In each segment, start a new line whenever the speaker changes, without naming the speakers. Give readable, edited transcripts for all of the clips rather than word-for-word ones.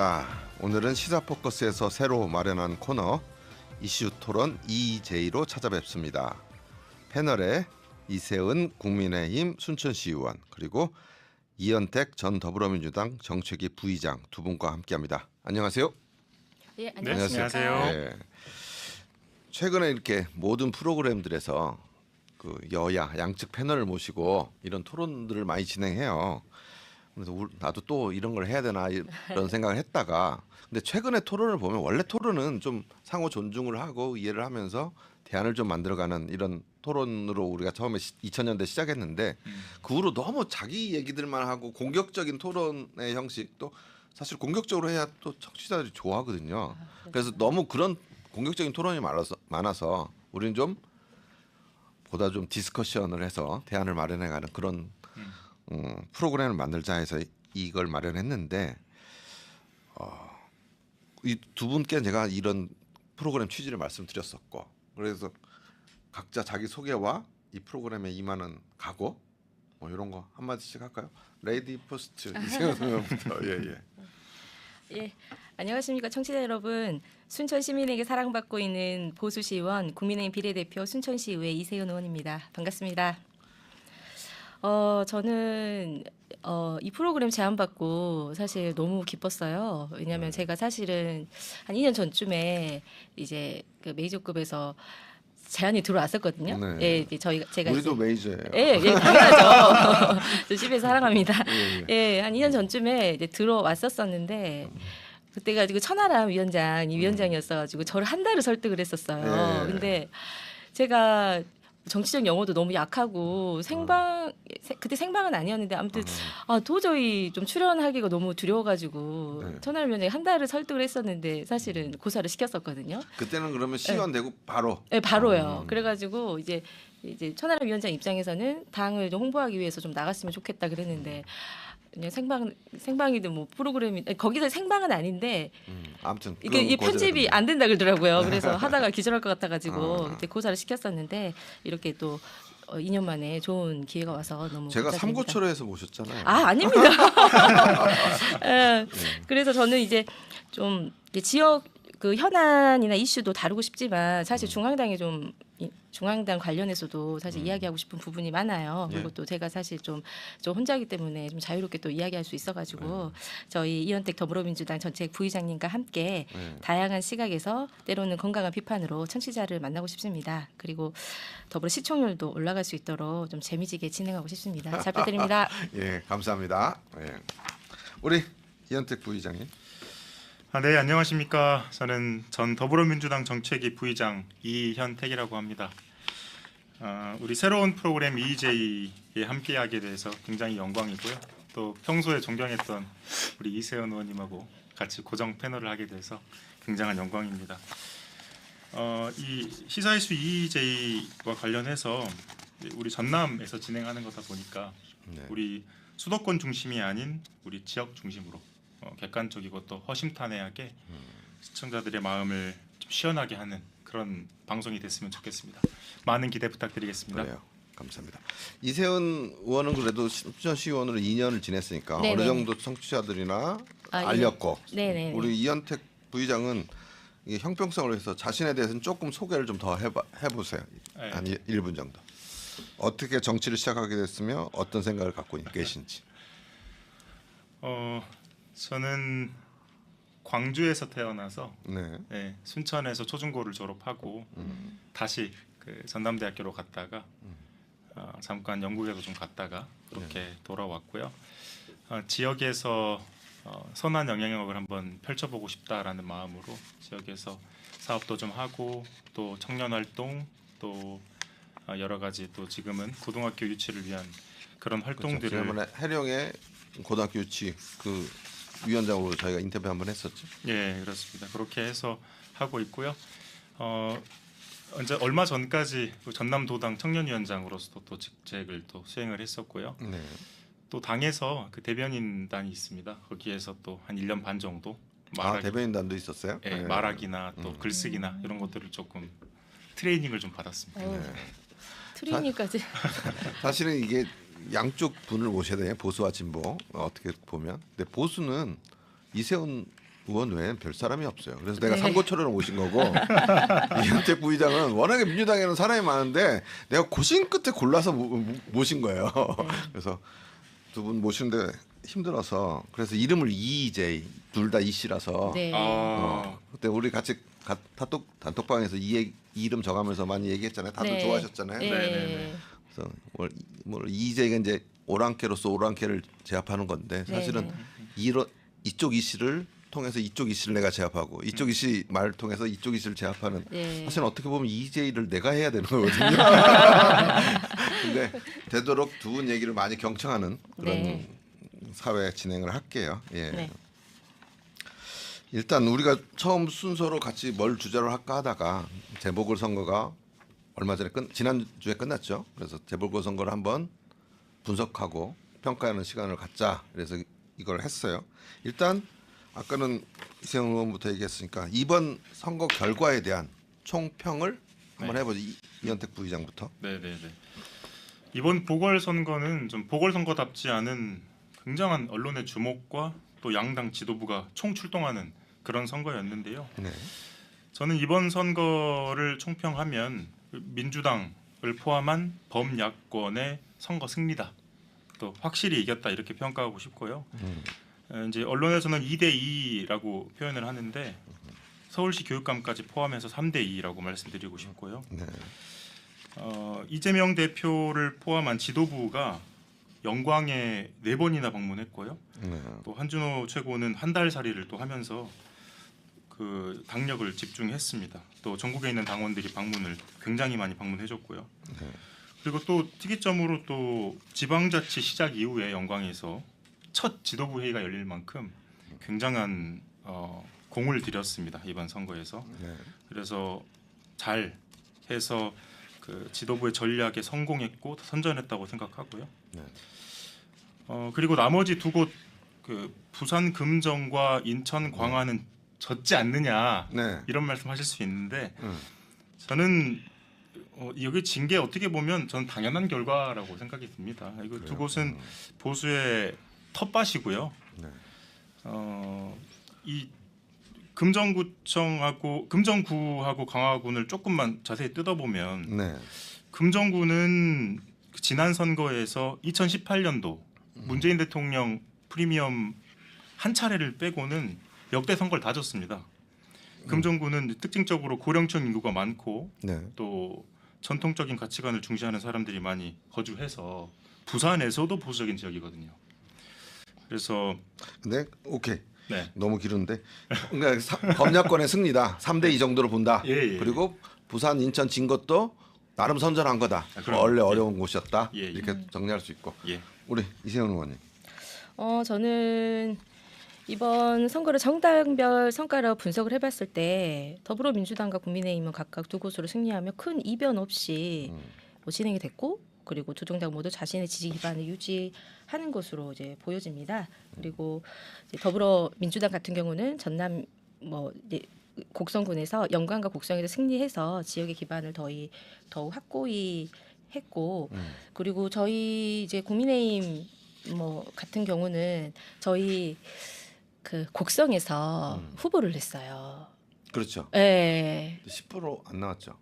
자, 오늘은 시사포커스에서 새로 마련한 코너 이슈 토론 EJ로 찾아뵙습니다. 패널에 이세은 국민의힘 순천시 의원 그리고 이현택 전 더불어민주당 정책위 부의장 두 분과 함께합니다. 안녕하세요.
예, 안녕하세요.
네. 최근에 이렇게 모든 프로그램들에서 그 여야 양측 패널을 모시고 이런 토론들을 많이 진행해요. 그래서 나도 또 이런 걸 해야 되나 이런 생각을 했다가 근데 최근에 토론을 보면 원래 토론은 좀 상호 존중을 하고 이해를 하면서 대안을 좀 만들어가는 이런 토론으로 우리가 처음에 2000년대 시작했는데 그 후로 너무 자기 얘기들만 하고 공격적인 토론의 형식도 사실 공격적으로 해야 또 청취자들이 좋아하거든요. 그래서 너무 그런 공격적인 토론이 많아서 우리는 좀 보다 좀 디스커션을 해서 대안을 마련해가는 그런 프로그램을 만들자 해서 이걸 마련했는데 이 두 분께 제가 이런 프로그램 취지를 말씀드렸었고 그래서 각자 자기 소개와 이 프로그램에 임하는 각오 뭐 이런 거 한마디씩 할까요? 레이디 퍼스트 이세훈 의원부터
예, 안녕하십니까 청취자 여러분. 순천 시민에게 사랑받고 있는 보수시의원 국민의힘 비례대표 순천시의회 이세훈 의원입니다. 반갑습니다. 저는 이 프로그램 제안받고 사실 너무 기뻤어요. 왜냐하면 제가 사실은 한 2년 전쯤에 이제 그 메이저급에서 제안이 들어왔었거든요.
네.
예, 이제 제가
우리도
이제,
메이저예요.
예, 당연하죠. 저 집에서 사랑합니다. 예, 한 2년 전쯤에 이제 들어왔었었는데 그때가 지고 천하람 위원장이 위원장이었어가지고 저를 한 달을 설득을 했었어요.
네.
근데 제가 정치적 영어도 너무 약하고 그때 생방은 아니었는데 아무튼 도저히 좀 출연하기가 너무 두려워가지고
네.
천하람 위원장이 한 달을 설득을 했었는데 사실은 고사를 시켰었거든요.
그때는 그러면 시연되고 바로.
네, 바로요. 그래가지고 이제 천하람 위원장 입장에서는 당을 좀 홍보하기 위해서 좀 나갔으면 좋겠다 그랬는데 그냥 생방이든 뭐 프로그램이 거기서 생방은 아닌데
아무튼
이게 편집이 안 된다 그러더라고요. 그래서 하다가 기절할 것 같아가지고
아.
그때 고사를 시켰었는데 이렇게 또 2년 만에 좋은 기회가 와서 너무
제가
감사드립니다.
삼고초려에서 모셨잖아요.
아, 아닙니다. 예, 그래서 저는 이제 좀 지역 그 현안이나 이슈도 다루고 싶지만 사실 중앙당 관련해서도 사실 이야기하고 싶은 부분이 많아요. 그리고
예.
또 제가 사실 좀 혼자이기 때문에 좀 자유롭게 또 이야기할 수 있어가지고 저희 이현택 더불어민주당 전책 부의장님과 함께 다양한 시각에서 때로는 건강한 비판으로 청취자를 만나고 싶습니다. 그리고 더불어 시청률도 올라갈 수 있도록 좀 재미지게 진행하고 싶습니다. 잘 부탁드립니다.
예, 감사합니다. 예. 우리 이현택 부의장님.
네, 안녕하십니까. 저는 전 더불어민주당 정책위 부의장 이현택이라고 합니다. 우리 새로운 프로그램 EJ에 함께하게 돼서 굉장히 영광이고요. 또 평소에 존경했던 우리 이세훈 의원님하고 같이 고정 패널을 하게 돼서 굉장한 영광입니다. 이 시사 이슈 EJ와 관련해서 우리 전남에서 진행하는 거다 보니까
네.
우리 수도권 중심이 아닌 우리 지역 중심으로 객관적이고 또 허심탄회하게 시청자들의 마음을 좀 시원하게 하는 그런 방송이 됐으면 좋겠습니다. 많은 기대 부탁드리겠습니다.
그래요. 감사합니다. 이세훈 의원은 그래도 순천시 의원으로 2년을 지냈으니까
네네.
어느 정도 청취자들이나
예.
알렸고
네네.
우리 이현택 부의장은 이게 형평성을 위해서 자신에 대해서는 조금 소개를 좀 더 해보세요.
네.
한 1분 정도. 어떻게 정치를 시작하게 됐으며 어떤 생각을 갖고 계신지.
저는 광주에서 태어나서
네.
순천에서 초중고를 졸업하고 다시 그 전남대학교로 갔다가 잠깐 영국에도 좀 갔다가 그렇게 돌아왔고요. 지역에서 선한 영향력을 한번 펼쳐보고 싶다라는 마음으로 지역에서 사업도 좀 하고 또 청년 활동 또 여러 가지 또 지금은 고등학교 유치를 위한 그런 활동들을
지난번에 해령의 고등학교 유치 그 위원장으로 저희가 인터뷰 한번 했었죠.
예, 그렇습니다. 그렇게 해서 하고 있고요. 언제 얼마 전까지 전남도당 청년위원장으로서도 또 직책을 또 수행을 했었고요.
네.
또 당에서 그 대변인단이 있습니다. 거기에서 또 한 1년 반 정도
대변인단도 있었어요.
예,
네.
말하기나 또 글쓰기나 이런 것들을 조금 트레이닝을 좀 받았습니다.
트레이닝까지.
사실은 이게 양쪽 분을 모셔야 돼요. 보수와 진보 어떻게 보면. 근데 보수는 이세훈 의원 외에는 별 사람이 없어요. 그래서 내가 삼고초려를 모신 거고 이현택 부의장은 워낙에 민주당에는 사람이 많은데 내가 고심 끝에 골라서 모신 거예요. 그래서 두 분 모시는데 힘들어서 그래서 이름을 이J 둘 다 이씨라서
네.
그때 우리 같이 단톡방에서 이 이름 정하면서 많이 얘기했잖아요. 다들
네.
좋아하셨잖아요.
네.
그래서 뭐 이재가 이제 오랑캐로서 오랑캐를 제압하는 건데 사실은 이쪽 이씨를 통해서 이쪽 이씨를 내가 제압하고 이쪽 이씨 말을 통해서 이쪽 이씨를 제압하는
네.
사실 어떻게 보면 이재를 내가 해야 되는 거거든요. 근데 되도록 두 분 얘기를 많이 경청하는 그런
네.
사회 진행을 할게요. 예.
네.
일단 우리가 처음 순서로 같이 뭘 주제로 할까 하다가 재보궐선거가 얼마 전에 지난주에 끝났죠. 그래서 재보궐선거를 한번 분석하고 평가하는 시간을 갖자. 그래서 이걸 했어요. 일단 아까는 이세영 의원부터 얘기했으니까 이번 선거 결과에 대한 총평을 한번 해보죠. 이현택 부의장부터.
네네네. 이번 보궐선거는 좀 보궐선거답지 않은 굉장한 언론의 주목과 또 양당 지도부가 총출동하는 그런 선거였는데요.
네.
저는 이번 선거를 총평하면 민주당을 포함한 범야권의 선거 승리다. 또 확실히 이겼다 이렇게 평가하고 싶고요. 이제 언론에서는 2대2라고 표현을 하는데 서울시 교육감까지 포함해서 3대2라고 말씀드리고 싶고요.
네.
이재명 대표를 포함한 지도부가 영광에 4번이나 방문했고요.
네.
또 한준호 최고는 한 달 살이를 또 하면서 그 당력을 집중했습니다. 또 전국에 있는 당원들이 방문을 굉장히 많이 방문해줬고요.
네.
그리고 또 특이점으로 또 지방자치 시작 이후에 영광에서 첫 지도부 회의가 열릴 만큼 굉장한 공을 들였습니다. 이번 선거에서.
네.
그래서 잘 해서 그 지도부의 전략에 성공했고 선전했다고 생각하고요.
네.
그리고 나머지 두 곳 그 부산 금정과 인천 광화는 졌지 않느냐
네.
이런 말씀하실 수 있는데 저는 여기 진 게 어떻게 보면 저는 당연한 결과라고 생각이 듭니다. 이거 두 곳은 보수의 텃밭이고요.
네.
이 금정구하고 강화군을 조금만 자세히 뜯어보면
네.
금정구는 지난 선거에서 2018년도 문재인 대통령 프리미엄 한 차례를 빼고는 역대 선거를 다 졌습니다. 금정구는 특징적으로 고령층 인구가 많고
네.
또 전통적인 가치관을 중시하는 사람들이 많이 거주해서 부산에서도 보수적인 지역이거든요. 그래서
네. 오케이.
네.
너무 길은데. 그러니까 범야권의 승리다. 3대2 정도로 본다.
예.
그리고 부산, 인천 진 것도 나름 선전한 거다.
그럼.
원래 어려운 곳이었다.
예.
이렇게 정리할 수 있고.
예.
우리 이세훈 의원님.
저는 이번 선거를 정당별 성과로 분석을 해봤을 때 더불어민주당과 국민의힘은 각각 두 곳으로 승리하며 큰 이변 없이 진행이 됐고 그리고 두 정당 모두 자신의 지지 기반을 유지하는 것으로 이제 보여집니다. 그리고 이제 더불어민주당 같은 경우는 전남 이제 곡성군에서 영광과 곡성에서 승리해서 지역의 기반을 더욱 확고히 했고 그리고 저희 이제 국민의힘 같은 경우는 저희 그 곡성에서 후보를 냈어요.
그렇죠.
예.
10%안 나왔죠.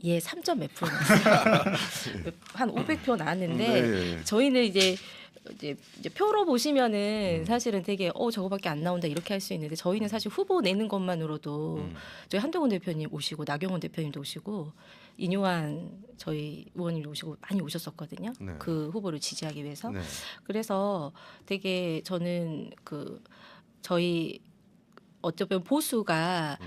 예, 3점 몇 프로 나왔어요. 한 500표 나왔는데
네.
저희는 이제 표로 보시면은 사실은 되게 저거밖에 안 나온다 이렇게 할 수 있는데 저희는 사실 후보 내는 것만으로도 저희 한동훈 대표님 오시고 나경원 대표님도 오시고 인요한 저희 의원님도 오시고 많이 오셨었거든요.
네.
그 후보를 지지하기 위해서.
네.
그래서 되게 저는 저희 어쩌면 보수가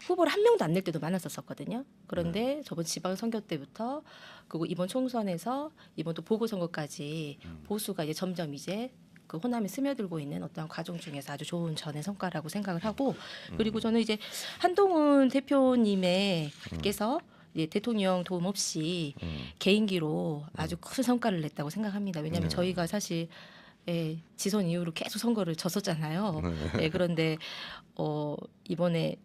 후보를 한 명도 안 낼 때도 많았었거든요. 그런데 저번 지방선거 때부터 그리고 이번 총선에서 이번 또 보궐선거까지 보수가 이제 점점 이제 그 호남에 스며들고 있는 어떤 과정 중에서 아주 좋은 전의 성과라고 생각을 하고 그리고 저는 이제 한동훈 대표님께서 이제 대통령 도움 없이 개인기로 아주 큰 성과를 냈다고 생각합니다. 왜냐하면 저희가 사실 지선 이후로 계속 선거를 졌었잖아요. 그런데 이번에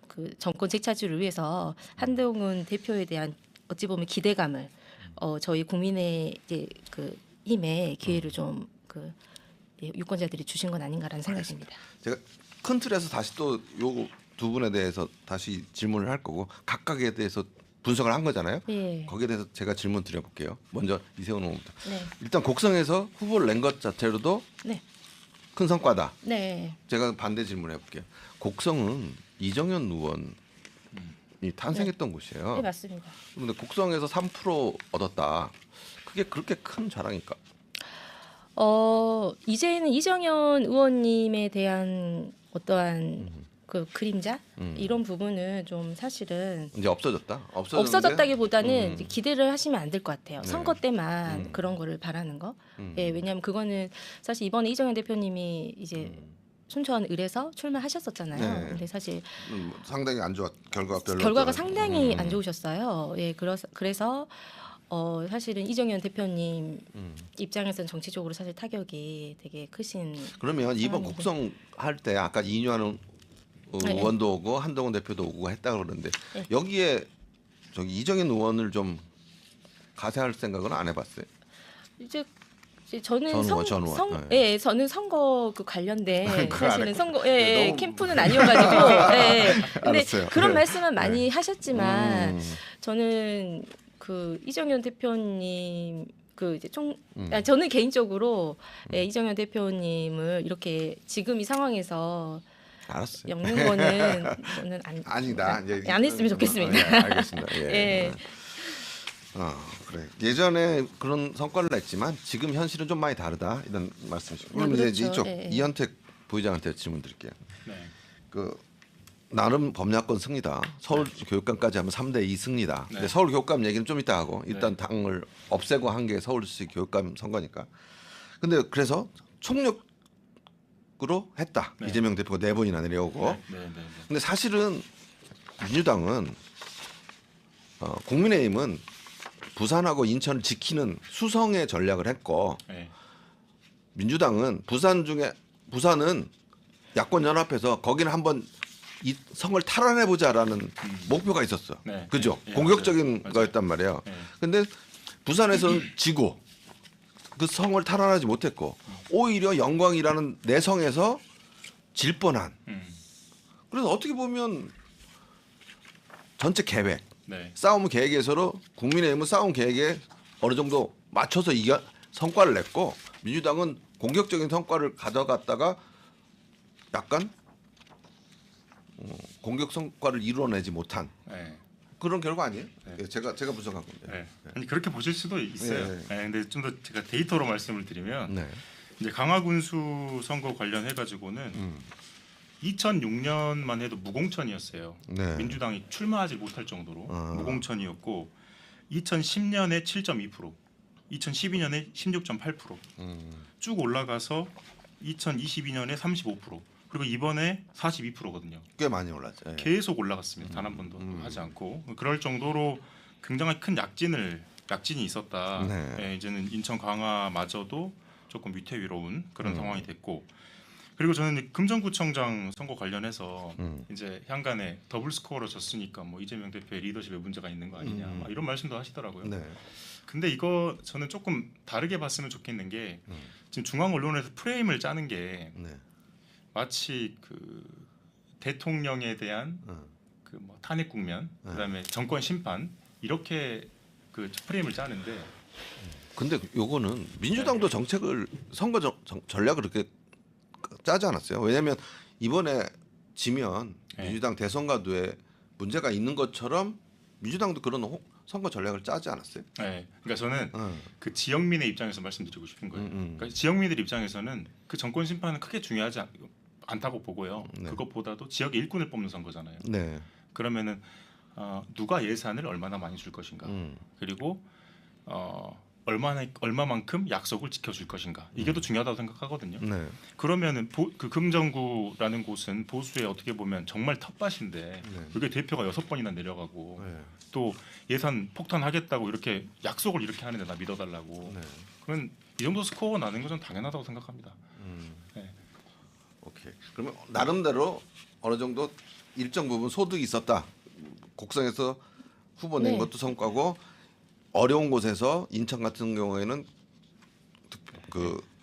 그 정권 재차지를 위해서 한동훈 대표에 대한 어찌 보면 기대감을 저희 국민의 이제 그 힘에 기회를 좀 유권자들이 주신 건 아닌가라는 생각입니다.
제가 큰 틀에서 다시 또 요 두 분에 대해서 다시 질문을 할 거고 각각에 대해서 분석을 한 거잖아요.
예.
거기에 대해서 제가 질문 드려볼게요. 먼저 이세훈 의원부터.
네.
일단 곡성에서 후보를 낸 것 자체로도
네.
큰 성과다.
네.
제가 반대 질문해 볼게요. 곡성은 이정현 의원이 탄생했던 곳이에요.
네, 맞습니다.
그런데 곡성에서 3% 얻었다. 그게 그렇게 큰 자랑일까?
이제는 이정현 의원님에 대한 어떠한 그 그림자 이런 부분은 좀 사실은
이제 없어졌다.
없어졌다기보다는 이제 기대를 하시면 안 될 것 같아요.
네.
선거 때만 그런 거를 바라는 거. 예, 왜냐하면 그거는 사실 이번에 이정현 대표님이 이제 순천 을에서 출마하셨었잖아요.
네.
근데 사실
상당히 안 좋았. 결과가
결과가 상당히 안 좋으셨어요. 예, 그래서 사실은 이정현 대표님 입장에서는 정치적으로 사실 타격이 되게 크신.
그러면 이번
상황인데.
곡성 할 때 아까 이뉴하는
네.
의원도 오고 한동훈 대표도 오고 했다 그러는데
네.
여기에 저기 이정현 의원을 좀 가세할 생각은 안 해봤어요.
이제 저는
전 의원.
예, 저는 선거 그 관련된
그거 안
사실은
했고.
선거
네, 너무-
캠프는 아니어가지고 예. 근데
알았어요.
그런
네.
말씀은 많이 하셨지만
음.
저는 그 이정현 대표님 그 이제
음.
저는 개인적으로 예, 이정현 대표님을 이렇게 지금 이 상황에서
알았어요.
엮는 거는 저는
아니다.
안 했으면 좋겠습니다.
예, 알겠습니다. 예.
예.
그래. 예전에 그런 성과를 냈지만 지금 현실은 좀 많이 다르다 이런 말씀이시죠. 그럼
그렇죠.
이제 이쪽
예, 예.
이현택 부의장한테 질문 드릴게요.
네.
그 나름 범야권 승리다. 서울 교육감까지 하면 3대2 승리다.
네.
근데 서울 교육감 얘기는 좀 이따 하고 일단
네.
당을 없애고 한 게 서울시 교육감 선거니까. 근데 그래서 총력으로 했다.
네.
이재명 대표가 4번이나 내려오고.
네.
근데 사실은 민주당은 국민의힘은 부산하고 인천을 지키는 수성의 전략을 했고
네.
민주당은 부산은 야권 연합해서 거기는 한번 이 성을 탈환해 보자라는 목표가 있었어.
네.
그죠?
예,
공격적인
맞아요.
거였단 말이에요.
네.
근데 부산에서는 지고 그 성을 탈환하지 못했고 오히려 영광이라는 내성에서 질 뻔한. 그래서 어떻게 보면 전체 계획,
네.
싸움 계획에서로 국민의힘은 싸움 계획에 어느 정도 맞춰서 성과를 냈고 민주당은 공격적인 성과를 가져갔다가 약간 공격 성과를 이루어내지 못한
네.
그런 결과 아니에요?
네.
예, 제가 분석한 건데.
네. 아니 그렇게 보실 수도 있어요.
네.
네. 근데 좀 더 제가 데이터로 말씀을 드리면
네.
이제 강화군수 선거 관련해 가지고는 2006년만 해도 무공천이었어요.
네.
민주당이 출마하지 못할 정도로
아.
무공천이었고 2010년에 7.2%, 2012년에 16.8%, 쭉 올라가서 2022년에 35%, 그리고 이번에 42%거든요.
꽤 많이 올랐죠. 예.
계속 올라갔습니다. 단 한 번도 하지 않고 그럴 정도로 굉장히 큰 약진이 있었다.
네.
예, 이제는 인천 강화마저도 조금 위태위로운 그런 상황이 됐고 그리고 저는 이제 금정구청장 선거 관련해서 이제 향간에 더블 스코어로 졌으니까 뭐 이재명 대표의 리더십에 문제가 있는 거 아니냐 막 이런 말씀도 하시더라고요.
네.
근데 이거 저는 조금 다르게 봤으면 좋겠는 게 지금 중앙 언론에서 프레임을 짜는 게
네.
마치 그 대통령에 대한 그 뭐 탄핵 국면, 그다음에 정권 심판 이렇게 그 프레임을 짜는데
근데 요거는 민주당도 정책을 선거 전략을 그렇게 짜지 않았어요. 왜냐하면 이번에 지면
네.
민주당 대선과도에 문제가 있는 것처럼 민주당도 그런 선거 전략을 짜지 않았어요.
네, 그러니까 저는 그 지역민의 입장에서 말씀드리고 싶은 거예요. 그러니까 지역민들 입장에서는 그 정권 심판은 크게 중요하지 않다고 보고요.
네.
그것보다도 지역의 일꾼을 뽑는 선거잖아요.
네.
그러면은 누가 예산을 얼마나 많이 줄 것인가, 그리고 얼마만큼 약속을 지켜줄 것인가 이게 더 중요하다고 생각하거든요.
네.
그러면은 그 금정구라는 곳은 보수의 어떻게 보면 정말 텃밭인데
네.
여기 대표가 6번이나 내려가고
네.
또 예산 폭탄하겠다고 이렇게 약속을 이렇게 하는데 나 믿어달라고
네.
그러면 이 정도 스코어 나는 건 좀 당연하다고 생각합니다. 네.
오케이. 그러면 나름대로 어느 정도 일정 부분 소득이 있었다. 곡성에서 후보 낸
네.
것도 성과고 어려운 곳에서 인천 같은 경우에는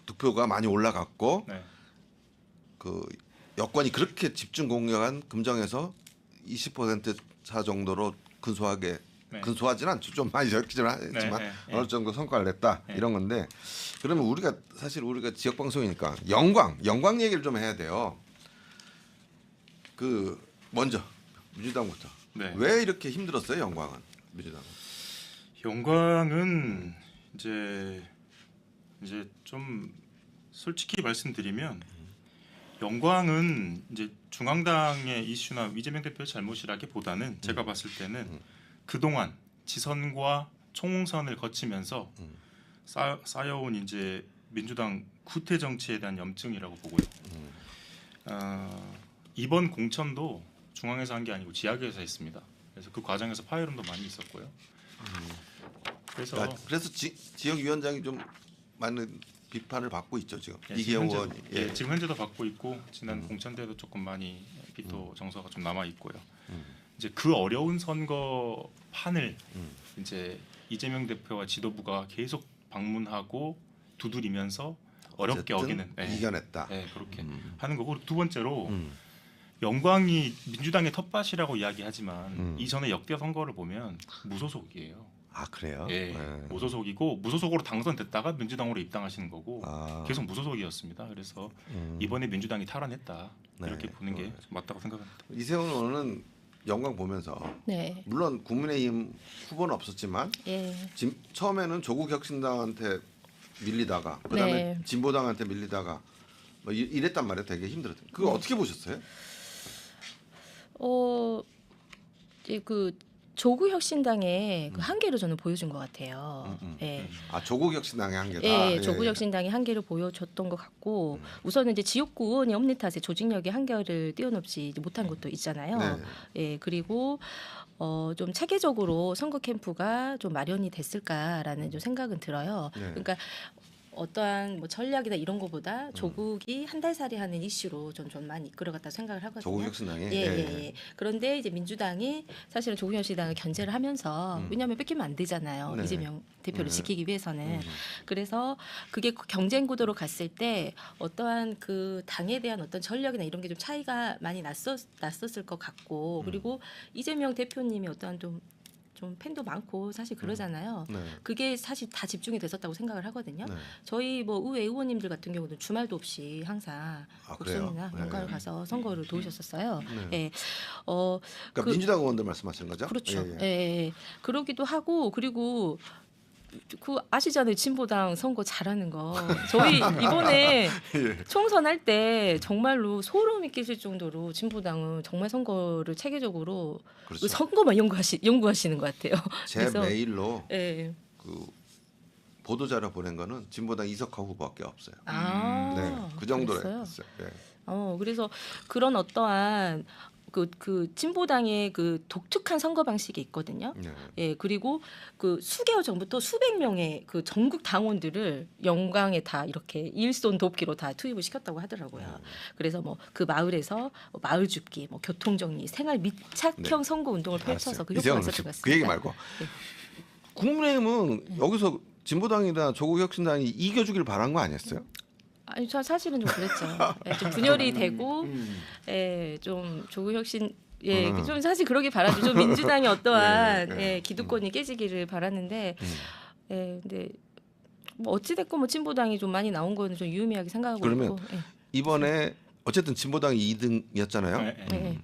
득표가 많이 올라갔고
네.
그 여권이 그렇게 집중 공략한 금정에서 20%차 정도로 근소하게
네.
근소하지는 않죠. 좀 많이 적지만
네.
어느 정도 성과를 냈다
네.
이런 건데 그러면 우리가 지역 방송이니까 영광 얘기를 좀 해야 돼요. 그 먼저 민주당부터
네.
왜 이렇게 힘들었어요? 영광은 민주당.
영광은 이제 좀 솔직히 말씀드리면 영광은 이제 중앙당의 이슈나 이재명 대표의 잘못이라기보다는 제가 봤을 때는 그동안 지선과 총선을 거치면서 쌓여온 이제 민주당 구태 정치에 대한 염증이라고 보고요. 이번 공천도 중앙에서 한 게 아니고 지역에서 했습니다. 그래서 그 과정에서 파열음도 많이 있었고요. 그래서
지역위원장이 좀 많은 비판을 받고 있죠 지금.
예,
이계영
지금
의원이.
현재, 지금 현재도 받고 있고 지난 공천 때도 조금 많이 비토 정서가 좀 남아 있고요. 이제 그 어려운 선거판을 이제 이재명 대표와 지도부가 계속 방문하고 두드리면서 어렵게
어쨌든
어기는 네,
이겨냈다.
네, 그렇게 하는 거고 두 번째로 영광이 민주당의 텃밭이라고 이야기하지만 이전에 역대 선거를 보면 무소속이에요.
아 그래요?
예,
네.
무소속이고 무소속으로 당선됐다가 민주당으로 입당하시는 거고
아.
계속 무소속이었습니다. 그래서 이번에 민주당이 탈환했다 이렇게
네.
보는 게 맞다고 생각합니다.
이세훈 의원은 영광 보면서
네.
물론 국민의힘 후보는 없었지만
예.
처음에는 조국 혁신당한테 밀리다가 그다음에
네.
진보당한테 밀리다가 뭐 이랬단 말이에요. 되게 힘들었어요. 그거 어떻게 보셨어요?
이제 그 조국 혁신당의 그 한계를 저는 보여준 것 같아요. 예.
아 조국 혁신당의 한계다.
예, 조국 혁신당이 한계를 보여줬던 것 같고 우선은 이제 지역구 의원이 없는 탓에 조직력의 한계를 뛰어넘지 못한 것도 있잖아요.
네.
예, 그리고 좀 체계적으로 선거 캠프가 좀 마련이 됐을까라는 좀 생각은 들어요.
네.
그러니까 어떠한 뭐 전략이나 이런 거보다 조국이 한 달 살이 하는 이슈로 좀 많이 이끌어갔다 생각을 하거든요.
조국 혁신당이.
예. 그런데 이제 민주당이 사실은 조국 혁신당을 견제를 하면서 왜냐하면 뺏기면 안 되잖아요.
네.
이재명 대표를 지키기 위해서는. 그래서 그게 경쟁 구도로 갔을 때 어떠한 그 당에 대한 어떤 전략이나 이런 게 좀 차이가 많이 났었을 것 같고 그리고 이재명 대표님이 어떠한 좀 팬도 많고 사실 그러잖아요.
네.
그게 사실 다 집중이 됐었다고 생각을 하거든요.
네.
저희 뭐 의회 의원님들 같은 경우는 주말도 없이 항상
아, 그래요?
국선이나
네.
연가를 가서 선거를 도우셨었어요.
네.
예.
그러니까 민주당 의원들 말씀하시는 거죠?
그렇죠.
예.
예. 그러기도 하고 그리고 그 아시잖아요. 진보당 선거 잘하는 거. 저희 이번에
예.
총선할 때 정말로 소름이 끼칠 정도로 진보당은 정말 선거를 체계적으로
그렇죠.
선거만 연구하시는 것 같아요.
제
그래서-
메일로
예.
그 보도 자료 보낸 거는 진보당 이석화 후보밖에 없어요.
아,
네, 그 정도로
그랬어요?
했어요. 예.
그래서 그런 어떠한 그 진보당의 그 독특한 선거 방식이 있거든요.
네.
예, 그리고 그 수개월 전부터 수백 명의 그 전국 당원들을 영광에 다 이렇게 일손 돕기로 다 투입을 시켰다고 하더라고요. 그래서 뭐 그 마을에서 마을 줍기, 뭐 교통 정리, 생활 밀착형 선거 운동을 펼쳐서 그 효과가 있었던 것 같습니다.
그 얘기 말고 국민의힘은 여기서 진보당이나 조국 혁신당이 이겨주길 바란 거 아니었어요?
아니, 저 사실은 좀 그랬죠. 예, 좀 분열이 되고, 예, 좀 조국 혁신, 예, 좀 사실 그러길 바라죠. 좀 민주당이 어떠한 예, 기득권이 깨지기를 바랐는데, 예, 근데 뭐 어찌 됐건 뭐 진보당이 좀 많이 나온 거는 좀 유의미하게 생각하고
그러면
있고. 예.
이번에 어쨌든 진보당이 2등이었잖아요.
네.
예.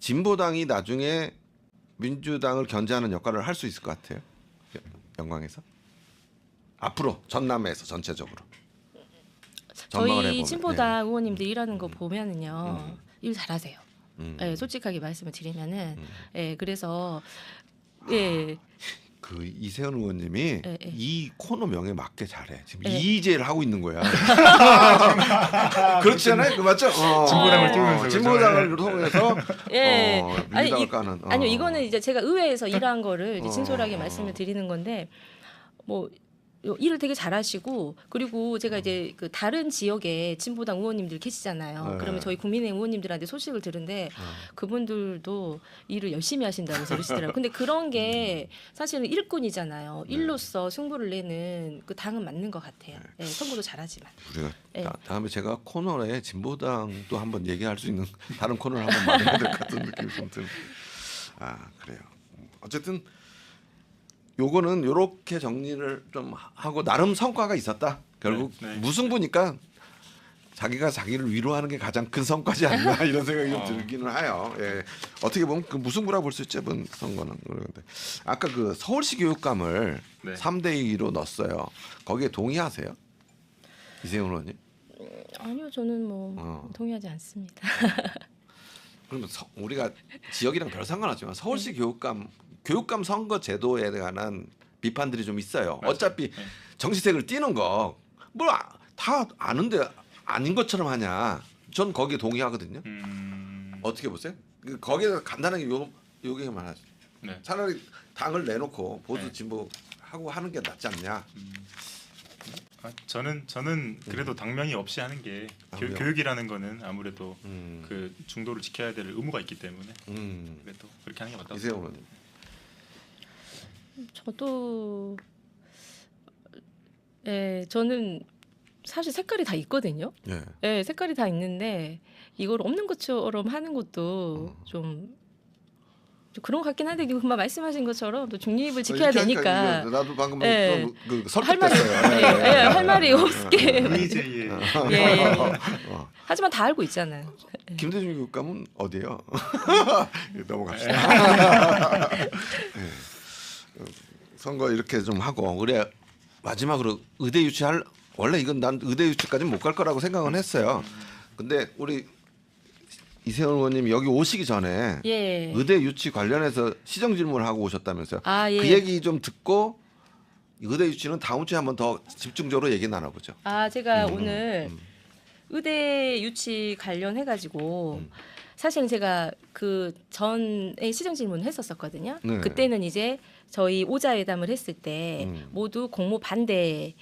진보당이 나중에 민주당을 견제하는 역할을 할 수 있을 것 같아요. 영광에서 앞으로 전남에서 전체적으로. 전망을
저희
해보면.
진보당 의원님들 일하는 거 보면은요 일 잘하세요. 예, 솔직하게 말씀을 드리면은 예, 그래서 예,
그 이세훈 의원님이
예.
이 코너 명에 맞게 잘해. 지금
예.
이의제를 하고 있는 거야. 그렇지 않아요? 그 맞죠?
진보당을 띄우면서
진보당을 통해서
예.
민주당을 까는.
아니요, 이거는 이제 제가 의회에서 일한 거를 이제 진솔하게 말씀을 드리는 건데 뭐 일을 되게 잘하시고 그리고 제가 이제 그 다른 지역에 진보당 의원님들 계시잖아요.
네.
그러면 저희 국민의힘 의원님들한테 소식을 들은데 그분들도 일을 열심히 하신다고 그러시더라고요. 근데 그런 게 사실은 일꾼이잖아요. 일로서 승부를 내는 그 당은 맞는 것 같아요. 예, 선거도 잘하지만.
우리가
네.
다음에 제가 코너에 진보당도 한번 얘기할 수 있는 다른 코너를 한번 마련해야 될 것 같은 느낌이 좀 드는. 아 그래요. 어쨌든 요거는 요렇게 정리를 좀 하고 나름 성과가 있었다. 결국
네.
무승부니까 자기가 자기를 위로하는 게 가장 큰 성과지 않나 이런 생각이 좀 들기는 해요. 예. 어떻게 보면 그 무승부라 볼 수 있죠. 이번 선거는. 그런데 아까 그 서울시 교육감을
네.
3대 2로 넣었어요. 거기에 동의하세요? 이세훈 의원님?
아니요, 저는 뭐 동의하지 않습니다.
그러면 우리가 지역이랑 별 상관없지만 서울시 교육감 선거 제도에 관한 비판들이 좀 있어요.
맞아요.
어차피
네.
정시색을 띄는 거 뭐 다 아는데 아닌 것처럼 하냐. 전 거기에 동의하거든요. 어떻게 보세요? 거기에서 간단하게 요기만 하죠.
네.
차라리 당을 내놓고 보수
네.
진보 하고 하는 게 낫지 않냐.
저는 그래도 당명이 없이 하는 게
당명.
교육이라는 거는 아무래도
음.
그 중도를 지켜야 될 의무가 있기 때문에
음.
그래도 그렇게 하는 게 맞다고
이세훈
생각합니다.
의원님.
저도 저는 사실 색깔이 다 있거든요.
예.
네, 색깔이 다 있는데 이걸 없는 것처럼 하는 것도 좀 그런 것 같긴 한데 금방 말씀하신 것처럼 또 중립을 지켜야
이렇게 하니까
되니까
이게 나도 방금
예.
그
할 말이
설득됐어요.
할 말이 없게
VJ의
예.
어.
하지만 다 알고 있잖아요.
김대중 교육감은 어디예요? 넘어갑시다. 네. 선거 이렇게 좀 하고 우리 마지막으로 의대 유치할 원래 이건 난 의대 유치까지는 못 갈 거라고 생각은 했어요. 근데 우리 이세훈 의원님 여기 오시기 전에
예.
의대 유치 관련해서 시정 질문을 하고 오셨다면서요.
아, 예.
그 얘기 좀 듣고 의대 유치는 다음 주에 한번 더 집중적으로 얘기 나눠보죠.
아, 제가 오늘 의대 유치 관련해 가지고 사실은 제가 그 전에 시정 질문을 했었었거든요.
네.
그때는 이제 저희 오자회담을 했을 때 모두 공모 반대였었잖아요.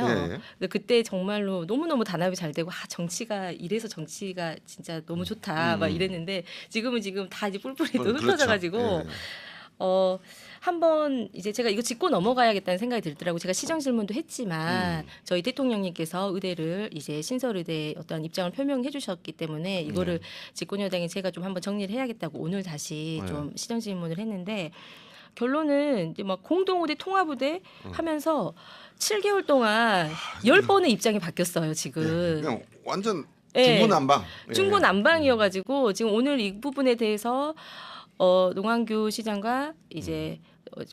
네. 예.
근데 그때 정말로 너무너무 단합이 잘 되고 정치가 이래서 정치가 진짜 너무 좋다 막 이랬는데 지금 다 이제 뿔뿔이 또
그렇죠.
흩어져 가지고
예.
한번 이제 제가 이거 짚고 넘어가야겠다는 생각이 들더라고요. 제가 시정 질문도 했지만 저희 대통령님께서 의대를 이제 신설의대 어떤 입장을 표명해 주셨기 때문에 이거를 집권 여당이 제가 좀 한번 정리를 해야겠다고 오늘 다시
네.
좀 시정 질문을 했는데 결론은 이제 막 공동의대 통합의대 하면서 7개월 동안 10번의 입장이 바뀌었어요, 지금.
그냥 완전
예.
중구난방. 예.
중구난방이어가지고 지금 오늘 이 부분에 대해서 농한규 시장과 이제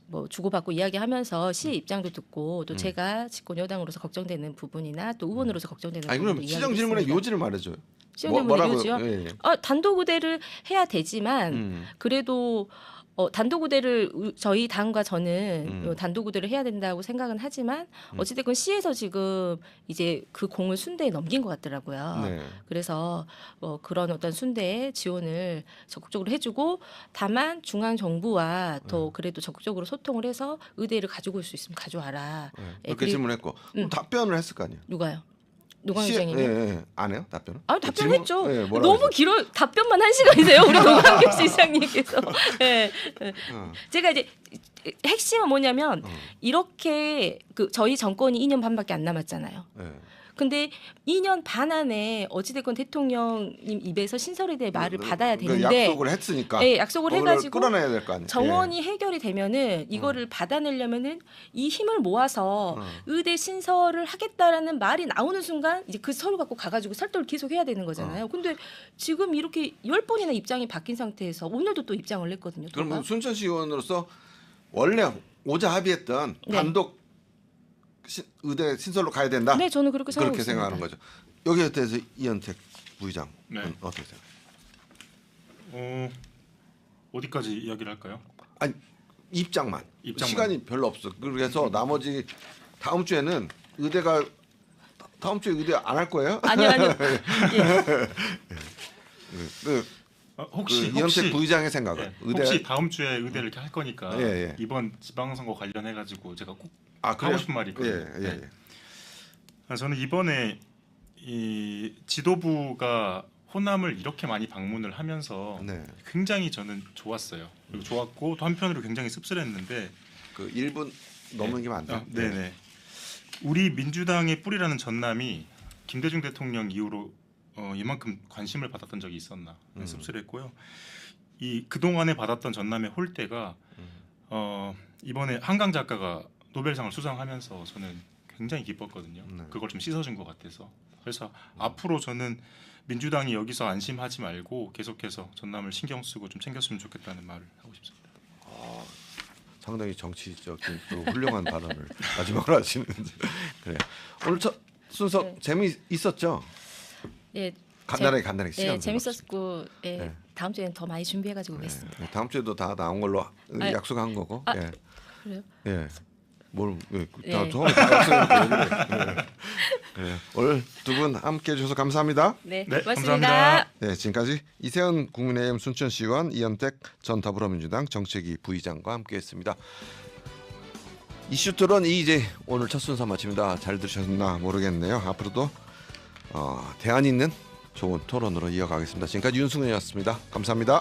뭐 주고받고 이야기하면서 시의 입장도 듣고 또 제가 집권 여당으로서 걱정되는 부분이나 또 의원으로서 걱정되는
아니
부분도
그럼 시정 질문의
이야기했습니다.
요지를 말해줘요.
시정 질문의 요지요?
예.
단독 의대를 해야 되지만 그래도 단독 의대를 저희 당과 저는 단독 의대를 해야 된다고 생각은 하지만 어찌됐건 시에서 지금 이제 그 공을 순대에 넘긴 것 같더라고요.
네.
그래서 그런 어떤 순대에 지원을 적극적으로 해주고 다만 중앙 정부와 더 그래도 적극적으로 소통을 해서 의대를 가지고 올 수 있으면 가져와라.
네.
예,
그렇게 질문했고 그럼 답변을 했을 거 아니에요.
누가요? 노광규장님이?
안 해요 답변은?
아 답변했죠.
질문? 예, 뭐라고
너무
했어요?
길어. 답변만 1시간이세요. 우리 노광규 시장님께서. 예. 제가 이제 핵심은 뭐냐면 이렇게 저희 정권이 2년 반밖에 안 남았잖아요.
예.
근데 2년 반 안에 어찌됐건 대통령님 입에서 신설의대 말을 받아야
그
되는데
약속을 했으니까.
예, 약속을
그걸
해가지고
끌어내야 될 거 아니에요.
정원이 해결이 되면은 이거를 받아내려면은 이 힘을 모아서 의대 신설을 하겠다라는 말이 나오는 순간 이제 그 서류 갖고 가가지고 설득을 계속 해야 되는 거잖아요. 근데 지금 이렇게 10번이나 입장이 바뀐 상태에서 오늘도 또 입장을 냈거든요.
그러면
제가.
순천시 의원으로서 원래 오자 합의했던
네.
단독 의대 신설로 가야 된다.
네, 저는 그렇게 생각하고
그렇게
있습니다.
생각하는 거죠. 여기에 대해서 이현택 부의장은
네.
어떻게 생각해요?
어디까지 이야기를 할까요?
아니 입장만.
입장만.
시간이 별로 없어. 그래서 나머지 다음 주에는 의대가 다음 주에 의대 안 할 거예요?
아니요. 예.
그
혹시
이현택 부의장의 생각은
예,
의대
혹시 다음 주에 의대를 이렇게 할 거니까
예, 예.
이번 지방선거 관련해 가지고 제가 꼭 하고 싶은 말이 있거든요.
예.
저는 이번에 이 지도부가 호남을 이렇게 많이 방문을 하면서
네.
굉장히 저는 좋았어요. 그리고 좋았고 또 한편으로 굉장히 씁쓸했는데
그 1분 넘기면 안 돼요.
네네. 우리 민주당의 뿌리라는 전남이 김대중 대통령 이후로 이만큼 관심을 받았던 적이 있었나 씁쓸했고요. 이 그동안에 받았던 전남의 홀대가 이번에 한강 작가가 노벨상을 수상하면서 저는 굉장히 기뻤거든요.
네.
그걸 좀 씻어준 것 같아서. 그래서 앞으로 저는 민주당이 여기서 안심하지 말고 계속해서 전남을 신경 쓰고 좀 챙겼으면 좋겠다는 말을 하고 싶습니다.
상당히 정치적인 또 훌륭한 발언을 마지막으로 하시는데 그래요. 오늘 첫 순서
네.
재미있었죠?
예,
간단하게 시간.
예, 재밌었고 예,
네.
다음 주에는 더 많이 준비해가지고 오겠습니다.
다음 주에도 다 나온 걸로 약속한 거고.
아,
예.
그래요?
예. 뭘
예.
처음에 다 오늘 두 분 함께 해주셔서 감사합니다.
네,
네,
고맙습니다.
감사합니다.
네, 지금까지 이세훈 국민의힘 순천시의원, 이현택 전 더불어민주당 정책위 부의장과 함께했습니다. 이슈 토론 이제 오늘 첫 순서 마칩니다. 잘 들으셨나 모르겠네요. 앞으로도 대안 있는 좋은 토론으로 이어가겠습니다. 지금까지 윤승훈이었습니다. 감사합니다.